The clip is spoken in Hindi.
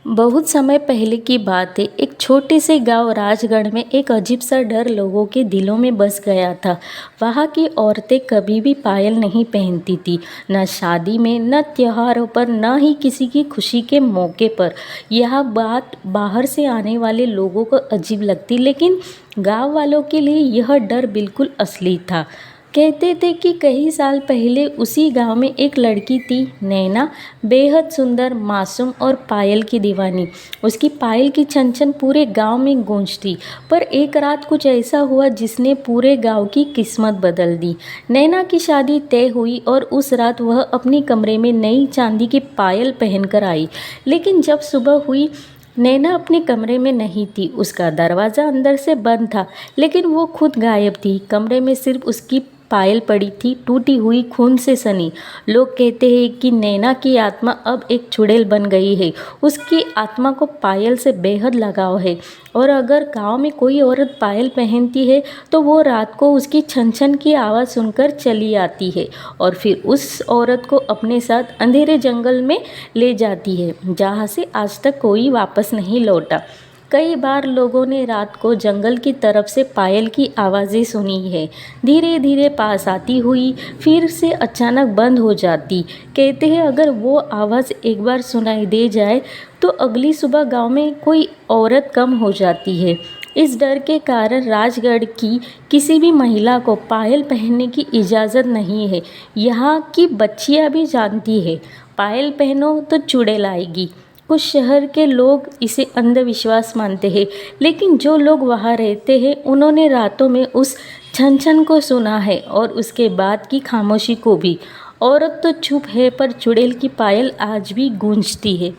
बहुत समय पहले की बात है। एक छोटे से गांव राजगढ़ में एक अजीब सा डर लोगों के दिलों में बस गया था। वहाँ की औरतें कभी भी पायल नहीं पहनती थी, न शादी में, न त्योहारों पर, न ही किसी की खुशी के मौके पर। यह बात बाहर से आने वाले लोगों को अजीब लगती, लेकिन गांव वालों के लिए यह डर बिल्कुल असली था। कहते थे कि कई साल पहले उसी गांव में एक लड़की थी, नैना। बेहद सुंदर, मासूम और पायल की दीवानी। उसकी पायल की छन छन पूरे गांव में गूंजती। पर एक रात कुछ ऐसा हुआ जिसने पूरे गांव की किस्मत बदल दी। नैना की शादी तय हुई और उस रात वह अपने कमरे में नई चांदी की पायल पहनकर आई। लेकिन जब सुबह हुई, नैना अपने कमरे में नहीं थी। उसका दरवाज़ा अंदर से बंद था, लेकिन वो खुद गायब थी। कमरे में सिर्फ उसकी पायल पड़ी थी, टूटी हुई, खून से सनी। लोग कहते हैं कि नैना की आत्मा अब एक चुड़ैल बन गई है। उसकी आत्मा को पायल से बेहद लगाव है, और अगर गांव में कोई औरत पायल पहनती है तो वो रात को उसकी छन छन की आवाज़ सुनकर चली आती है और फिर उस औरत को अपने साथ अंधेरे जंगल में ले जाती है, जहाँ से आज तक कोई वापस नहीं लौटा। कई बार लोगों ने रात को जंगल की तरफ से पायल की आवाज़ें सुनी है। धीरे धीरे पास आती हुई, फिर से अचानक बंद हो जाती। कहते हैं अगर वो आवाज़ एक बार सुनाई दे जाए तो अगली सुबह गांव में कोई औरत कम हो जाती है। इस डर के कारण राजगढ़ की किसी भी महिला को पायल पहनने की इजाज़त नहीं है। यहाँ की बच्चियाँ भी जानती है, पायल पहनो तो चुड़ैल आएगी। कुछ शहर के लोग इसे अंधविश्वास मानते हैं, लेकिन जो लोग वहाँ रहते हैं उन्होंने रातों में उस छन छन को सुना है, और उसके बाद की खामोशी को भी। औरत तो चुप है, पर चुड़ैल की पायल आज भी गूंजती है।